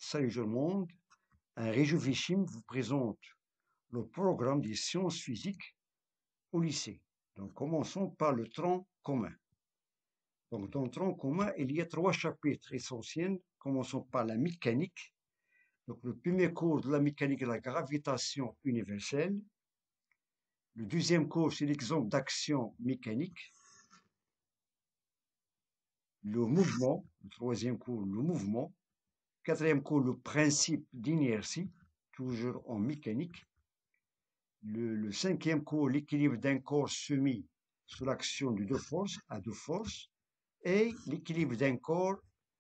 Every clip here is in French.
Salut tout le monde, un Réjouissime vous présente le programme des sciences physiques au lycée. Donc commençons par le tronc commun. Donc dans le tronc commun, il y a trois chapitres essentiels. Commençons par la mécanique. Donc le premier cours de la mécanique est la gravitation universelle. Le deuxième cours, c'est l'exemple d'action mécanique. Le mouvement, le troisième cours, le mouvement. Quatrième cours, le principe d'inertie, toujours en mécanique. Le cinquième cours, l'équilibre d'un corps soumis sous l'action de deux forces, à deux forces, et l'équilibre d'un corps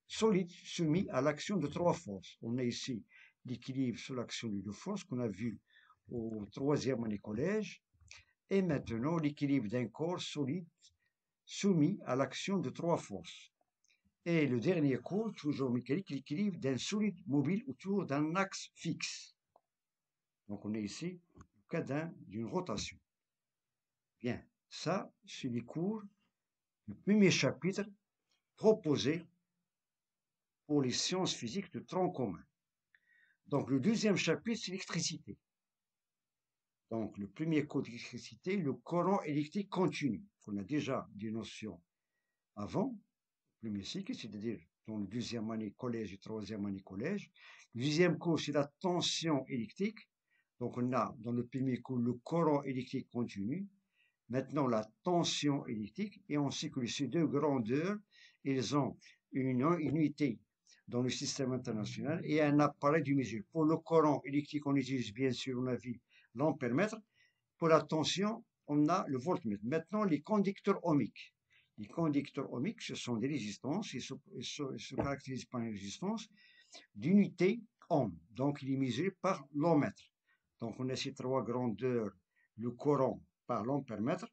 solide soumis à l'action de trois forces. On a ici l'équilibre sous l'action de deux forces qu'on a vu au troisième année collège, et maintenant l'équilibre d'un corps solide soumis à l'action de trois forces. Et le dernier cours, toujours mécanique, l'équilibre d'un solide mobile autour d'un axe fixe. Donc on est ici au cas d'une rotation. Bien, ça, c'est les cours du premier chapitre proposé pour les sciences physiques de tronc commun. Donc le deuxième chapitre, c'est l'électricité. Donc le premier cours d'électricité, le courant électrique continu. On a déjà des notions avant, le premier cycle, c'est-à-dire dans le deuxième année collège et troisième année collège. Le deuxième cours, c'est la tension électrique. Donc on a dans le premier cours le courant électrique continu. Maintenant, la tension électrique, et on sait que ces deux grandeurs, ils ont une unité dans le système international et un appareil de mesure. Pour le courant électrique, on utilise bien sûr, on a vu l'ampèremètre. Pour la tension, on a le voltmètre. Maintenant, les conducteurs ohmiques. Les conducteurs ohmiques, ce sont des résistances, ils se caractérisent par une résistance d'unité ohm. Donc, il est mesuré par l'ohmètre. Donc, on a ces trois grandeurs, le courant par l'ampèremètre,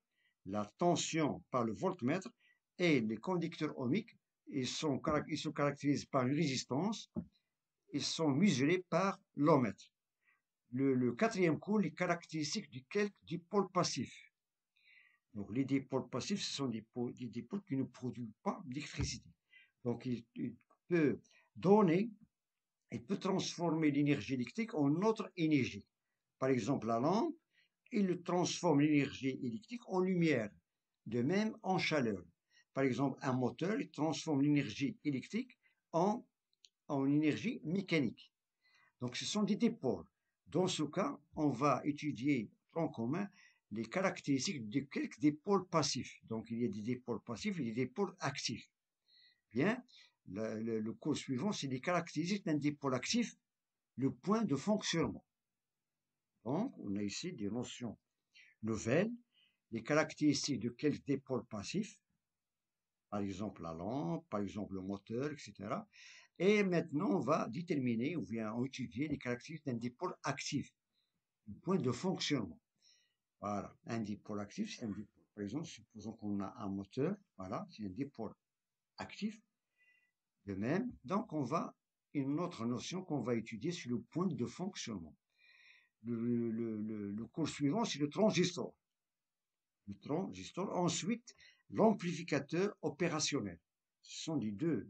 la tension par le voltmètre et les conducteurs ohmiques, ils se caractérisent par une résistance, ils sont mesurés par l'ohmètre. Le quatrième cours, les caractéristiques du dipôle passif. Donc les dipôles passifs, ce sont des dipôles qui ne produisent pas d'électricité. Donc il peut donner, il peut transformer l'énergie électrique en autre énergie. Par exemple, la lampe, il transforme l'énergie électrique en lumière, de même en chaleur. Par exemple, un moteur, il transforme l'énergie électrique en énergie mécanique. Donc, ce sont des dipôles. Dans ce cas, on va étudier en commun les caractéristiques de quelques dipôles passifs. Donc, il y a des dipôles passifs et des dipôles actifs. Bien, le cours suivant, c'est les caractéristiques d'un dipôle actif, le point de fonctionnement. Donc, on a ici des notions nouvelles, les caractéristiques de quelques dipôles passifs, par exemple la lampe, par exemple le moteur, etc. Et maintenant, on va déterminer ou bien étudier les caractéristiques d'un dipôle actif, le point de fonctionnement. Voilà, un dipôle actif, c'est un dipôle. Par exemple, supposons qu'on a un moteur, voilà, c'est un dipôle actif. De même, donc une autre notion qu'on va étudier, c'est le point de fonctionnement. Le cours suivant, c'est le transistor. Le transistor. Ensuite, l'amplificateur opérationnel. Ce sont les deux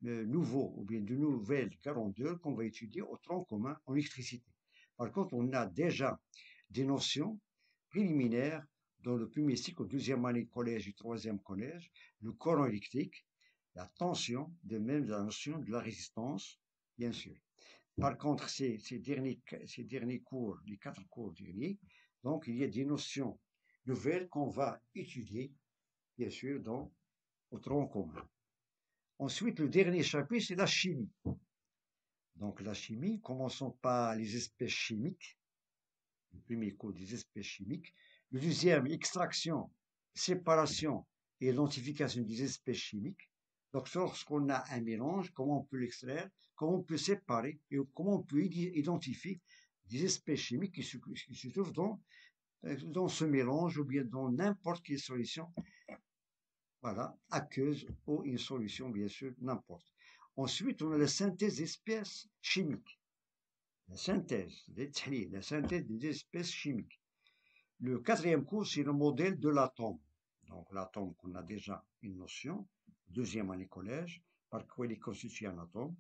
nouveaux ou bien de nouvelles grandeurs qu'on va étudier au tronc commun en électricité. Par contre, on a déjà des notions préliminaires dans le premier cycle, au deuxième année collège et troisième collège, le courant électrique, la tension, de même la notion de la résistance, bien sûr. Par contre, ces derniers cours, les 4 cours derniers, donc il y a des notions nouvelles qu'on va étudier, bien sûr, au tronc commun. Ensuite, le dernier chapitre, c'est la chimie. Donc la chimie, commençons par les espèces chimiques. Le premier cours des espèces chimiques. Le deuxième, extraction, séparation et identification des espèces chimiques. Donc lorsqu'on a un mélange, comment on peut l'extraire, comment on peut séparer et comment on peut identifier des espèces chimiques qui se trouvent dans ce mélange ou bien dans n'importe quelle solution. Voilà, aqueuse ou une solution, bien sûr, n'importe. Ensuite, on a la synthèse d'espèces chimiques. La synthèse des espèces chimiques. Le quatrième cours, c'est le modèle de l'atome. Donc, l'atome, qu'on a déjà une notion, deuxième année collège, par quoi il est constitué un atome.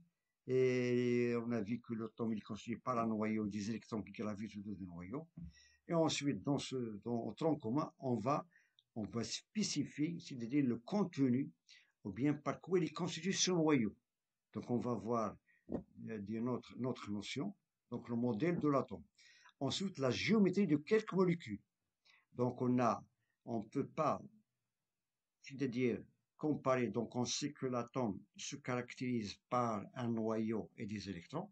Et on a vu que l'atome est constitué par un noyau, des électrons qui gravitent autour du noyau. Et ensuite, au tronc commun, on va spécifier, c'est-à-dire le contenu, ou bien par quoi il est constitué ce noyau. Donc, on va voir notre notion, donc le modèle de l'atome. Ensuite, la géométrie de quelques molécules. Donc, on ne peut pas, c'est-à-dire comparer, donc on sait que l'atome se caractérise par un noyau et des électrons.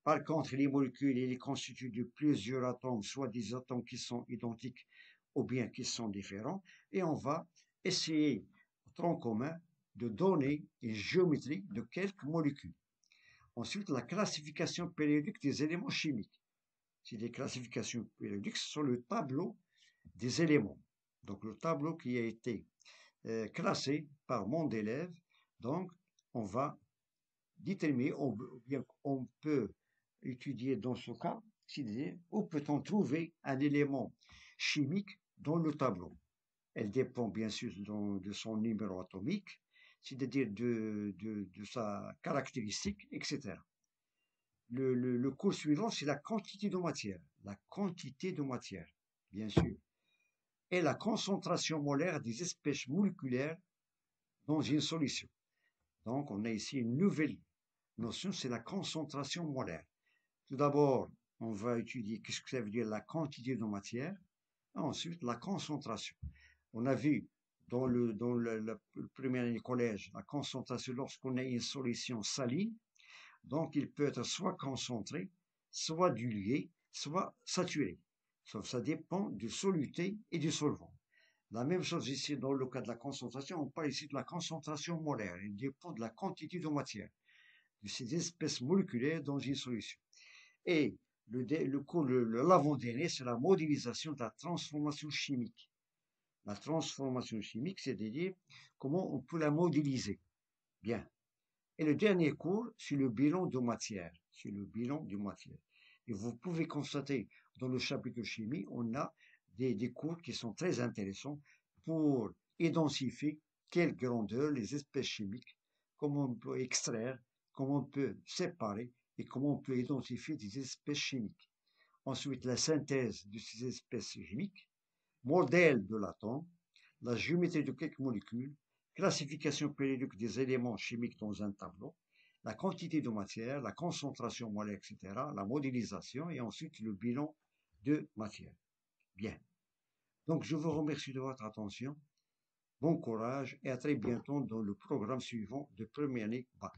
Par contre, les molécules, il est constitué de plusieurs atomes, soit des atomes qui sont identiques ou bien qui sont différents, et on va essayer, au tronc commun, de donner une géométrie de quelques molécules. Ensuite, la classification périodique des éléments chimiques. C'est des classifications périodiques sur le tableau des éléments. Donc, le tableau qui a été classé par mon élève. Donc, on va déterminer, on peut étudier dans ce cas, c'est-à-dire où peut-on trouver un élément chimique dans le tableau. Elle dépend bien sûr de son numéro atomique, c'est-à-dire de sa caractéristique, etc. Le cours suivant, c'est la quantité de matière. La quantité de matière, bien sûr. Et la concentration molaire des espèces moléculaires dans une solution. Donc, on a ici une nouvelle notion, c'est la concentration molaire. Tout d'abord, on va étudier qu'est-ce que ça veut dire la quantité de matière. Ensuite, la concentration. On a vu dans le première année du collège, la concentration lorsqu'on a une solution saline. Donc, il peut être soit concentré, soit dilué, soit saturé. Sauf ça dépend du soluté et du solvant. La même chose ici dans le cas de la concentration, on parle ici de la concentration molaire. Il dépend de la quantité de matière, de ces espèces moléculaires dans une solution. Et l'avant-dernier, c'est la modélisation de la transformation chimique. La transformation chimique, c'est-à-dire comment on peut la modéliser. Bien. Et le dernier cours, c'est le bilan de matière. C'est le bilan de matière. Et vous pouvez constater, dans le chapitre chimie, on a des cours qui sont très intéressants pour identifier quelle grandeur les espèces chimiques, comment on peut extraire, comment on peut séparer et comment on peut identifier des espèces chimiques. Ensuite, la synthèse de ces espèces chimiques, modèle de l'atome, la géométrie de quelques molécules, classification périodique des éléments chimiques dans un tableau, la quantité de matière, la concentration moléculaire, etc., la modélisation et ensuite le bilan de matière. Bien. Donc, je vous remercie de votre attention. Bon courage et à très bientôt dans le programme suivant de première année bac.